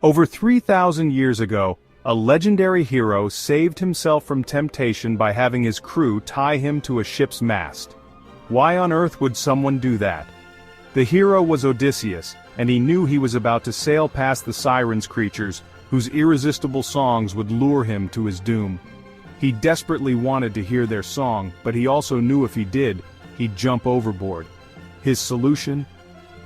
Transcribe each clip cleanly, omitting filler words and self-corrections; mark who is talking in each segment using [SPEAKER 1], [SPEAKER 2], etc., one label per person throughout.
[SPEAKER 1] Over 3,000 years ago, a legendary hero saved himself from temptation by having his crew tie him to a ship's mast. Why on earth would someone do that? The hero was Odysseus, and he knew he was about to sail past the sirens creatures, whose irresistible songs would lure him to his doom. He desperately wanted to hear their song, but he also knew if he did, he'd jump overboard. His solution?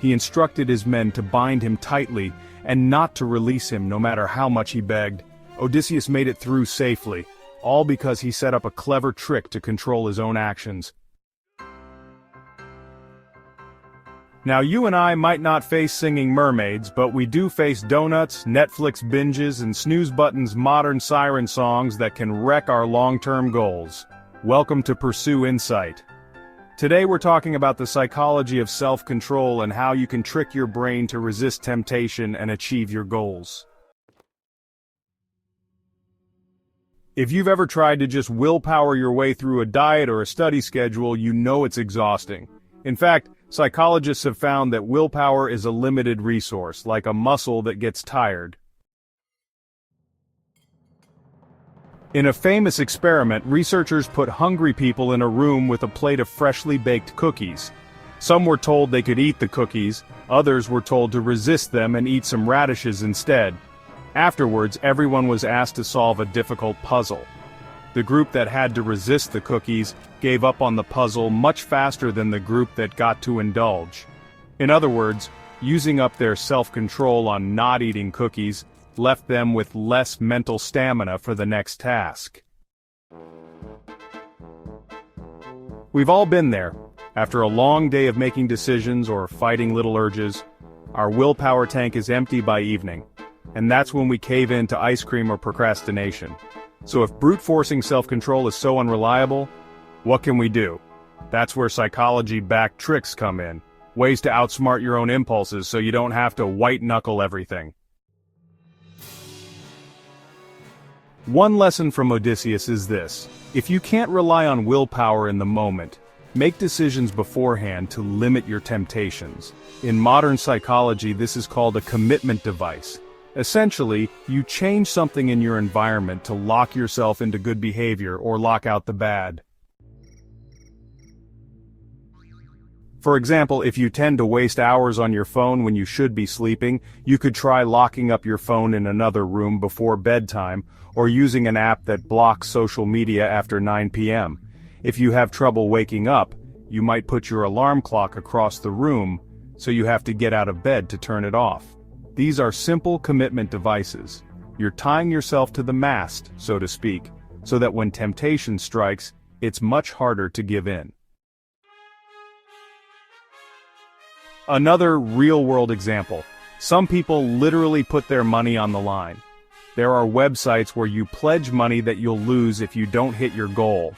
[SPEAKER 1] He instructed his men to bind him tightly, and not to release him no matter how much he begged. Odysseus made it through safely, all because he set up a clever trick to control his own actions. Now you and I might not face singing mermaids, but we do face donuts, Netflix binges, and snooze buttons modern siren songs that can wreck our long-term goals. Welcome to Pursue Insight. Today we're talking about the psychology of self-control and how you can trick your brain to resist temptation and achieve your goals. If you've ever tried to just willpower your way through a diet or a study schedule, you know it's exhausting. In fact, psychologists have found that willpower is a limited resource, like a muscle that gets tired. In a famous experiment, researchers put hungry people in a room with a plate of freshly baked cookies. Some were told they could eat the cookies, others were told to resist them and eat some radishes instead. Afterwards, everyone was asked to solve a difficult puzzle. The group that had to resist the cookies gave up on the puzzle much faster than the group that got to indulge. In other words, using up their self-control on not eating cookies left them with less mental stamina for the next task. We've all been there. After a long day of making decisions or fighting little urges, our willpower tank is empty by evening, and that's when we cave in to ice cream or procrastination. So if brute-forcing self-control is so unreliable, what can we do? That's where psychology-backed tricks come in. Ways to outsmart your own impulses so you don't have to white-knuckle everything. One lesson from Odysseus is this: if you can't rely on willpower in the moment, make decisions beforehand to limit your temptations. In modern psychology, this is called a commitment device. Essentially, you change something in your environment to lock yourself into good behavior or lock out the bad. For example, if you tend to waste hours on your phone when you should be sleeping, you could try locking up your phone in another room before bedtime, or using an app that blocks social media after 9 p.m. If you have trouble waking up, you might put your alarm clock across the room, so you have to get out of bed to turn it off. These are simple commitment devices. You're tying yourself to the mast, so to speak, so that when temptation strikes, it's much harder to give in. Another real-world example. Some people literally put their money on the line. There are websites where you pledge money that you'll lose if you don't hit your goal,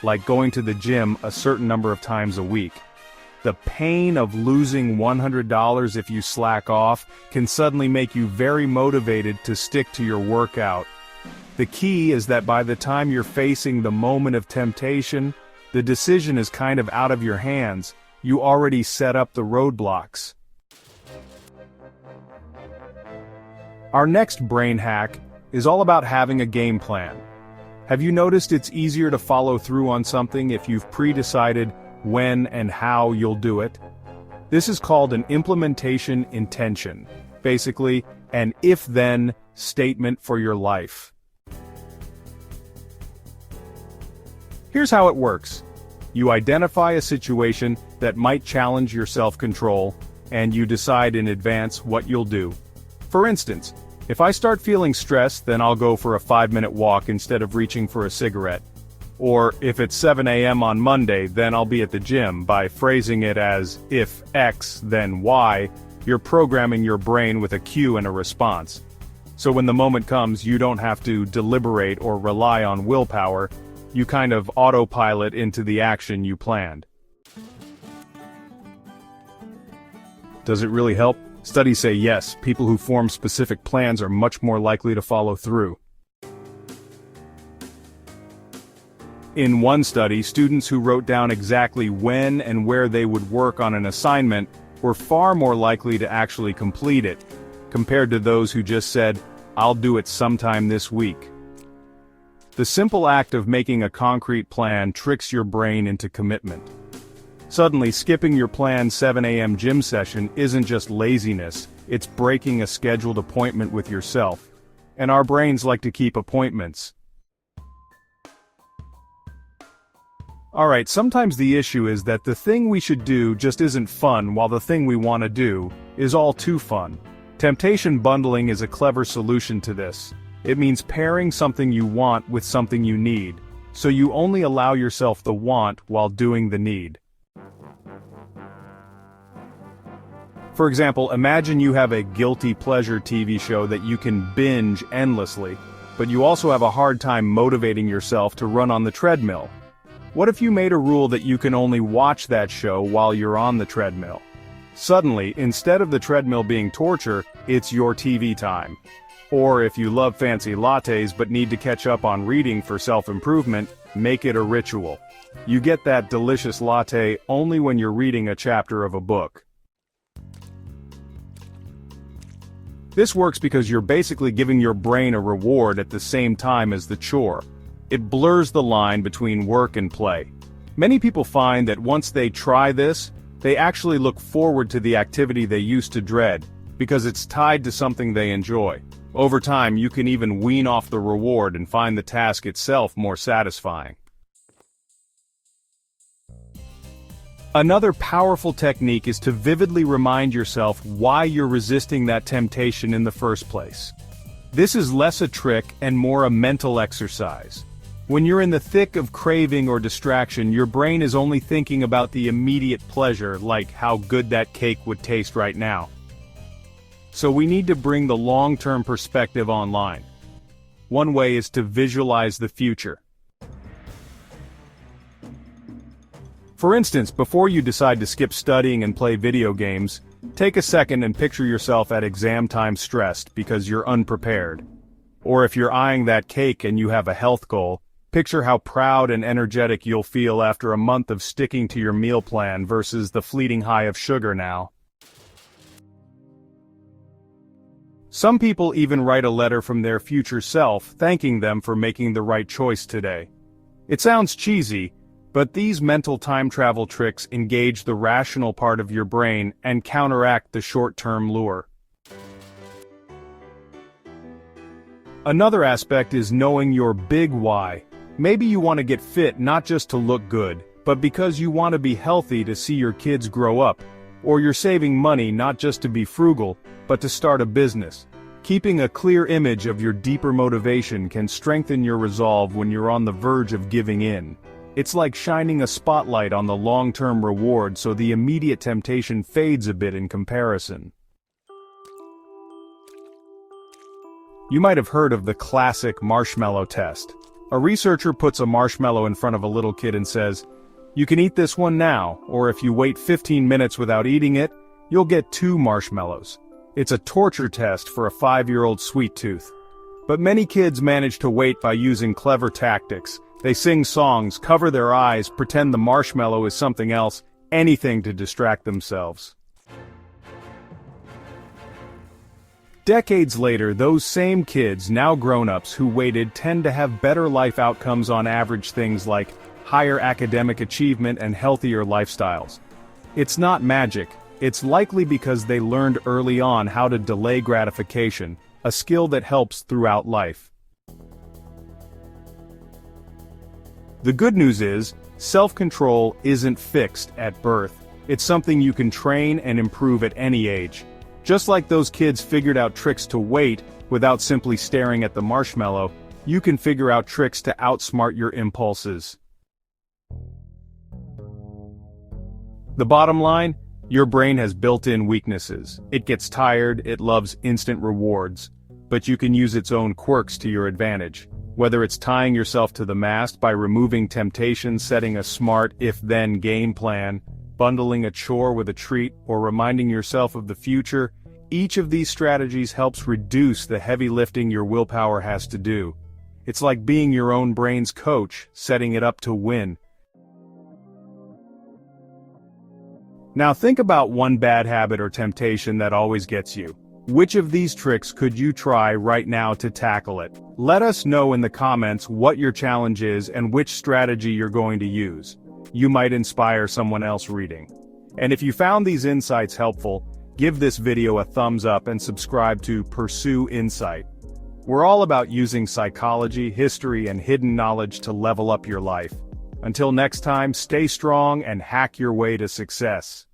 [SPEAKER 1] like going to the gym a certain number of times a week. The pain of losing $100 if you slack off can suddenly make you very motivated to stick to your workout. The key is that by the time you're facing the moment of temptation, the decision is kind of out of your hands. You already set up the roadblocks. Our next brain hack is all about having a game plan. Have you noticed it's easier to follow through on something if you've pre-decided when and how you'll do it? This is called an implementation intention. Basically, an if-then statement for your life. Here's how it works. You identify a situation that might challenge your self-control, and you decide in advance what you'll do. For instance, if I start feeling stressed, then I'll go for a 5-minute walk instead of reaching for a cigarette. Or if it's 7 a.m. on Monday, then I'll be at the gym. By phrasing it as if X, then Y, you're programming your brain with a cue and a response. So when the moment comes, you don't have to deliberate or rely on willpower. You kind of autopilot into the action you planned. Does it really help? Studies say yes, people who form specific plans are much more likely to follow through. In one study, students who wrote down exactly when and where they would work on an assignment were far more likely to actually complete it. compared to those who just said, "I'll do it sometime this week." The simple act of making a concrete plan tricks your brain into commitment. Suddenly, skipping your planned 7 a.m. gym session isn't just laziness, it's breaking a scheduled appointment with yourself. And our brains like to keep appointments. Alright, sometimes the issue is that the thing we should do just isn't fun, while the thing we want to do is all too fun. Temptation bundling is a clever solution to this. It means pairing something you want with something you need, so you only allow yourself the want while doing the need. For example, imagine you have a guilty pleasure TV show that you can binge endlessly, but you also have a hard time motivating yourself to run on the treadmill. What if you made a rule that you can only watch that show while you're on the treadmill? Suddenly, instead of the treadmill being torture, it's your TV time. Or if you love fancy lattes but need to catch up on reading for self-improvement, make it a ritual. You get that delicious latte only when you're reading a chapter of a book. This works because you're basically giving your brain a reward at the same time as the chore. It blurs the line between work and play. Many people find that once they try this, they actually look forward to the activity they used to dread, because it's tied to something they enjoy. Over time, you can even wean off the reward and find the task itself more satisfying. Another powerful technique is to vividly remind yourself why you're resisting that temptation in the first place. This is less a trick and more a mental exercise. When you're in the thick of craving or distraction, your brain is only thinking about the immediate pleasure, like how good that cake would taste right now. So we need to bring the long-term perspective online. One way is to visualize the future. For instance, before you decide to skip studying and play video games, take a second and picture yourself at exam time stressed because you're unprepared. Or if you're eyeing that cake and you have a health goal, picture how proud and energetic you'll feel after a month of sticking to your meal plan versus the fleeting high of sugar now. Some people even write a letter from their future self thanking them for making the right choice today. It sounds cheesy, but these mental time travel tricks engage the rational part of your brain and counteract the short-term lure. Another aspect is knowing your big why. Maybe you want to get fit not just to look good, but because you want to be healthy to see your kids grow up, or you're saving money not just to be frugal, but to start a business. Keeping a clear image of your deeper motivation can strengthen your resolve when you're on the verge of giving in. It's like shining a spotlight on the long-term reward so the immediate temptation fades a bit in comparison. You might have heard of the classic marshmallow test. A researcher puts a marshmallow in front of a little kid and says, "You can eat this one now, or if you wait 15 minutes without eating it, you'll get 2 marshmallows." It's a torture test for a 5-year-old sweet tooth. But many kids manage to wait by using clever tactics. They sing songs, cover their eyes, pretend the marshmallow is something else, anything to distract themselves. Decades later, those same kids, now grown-ups who waited, tend to have better life outcomes on average, things like higher academic achievement and healthier lifestyles. It's not magic. It's likely because they learned early on how to delay gratification, a skill that helps throughout life. The good news is, self-control isn't fixed at birth. It's something you can train and improve at any age. Just like those kids figured out tricks to wait without simply staring at the marshmallow, you can figure out tricks to outsmart your impulses. The bottom line? Your brain has built-in weaknesses. It gets tired, it loves instant rewards. But you can use its own quirks to your advantage. Whether it's tying yourself to the mast by removing temptation, setting a smart if-then game plan, bundling a chore with a treat, or reminding yourself of the future, each of these strategies helps reduce the heavy lifting your willpower has to do. It's like being your own brain's coach, setting it up to win. Now think about one bad habit or temptation that always gets you. Which of these tricks could you try right now to tackle it? Let us know in the comments what your challenge is and which strategy you're going to use. You might inspire someone else reading. And if you found these insights helpful, give this video a thumbs up and subscribe to Pursue Insight. We're all about using psychology, history, and hidden knowledge to level up your life. Until next time, stay strong and hack your way to success.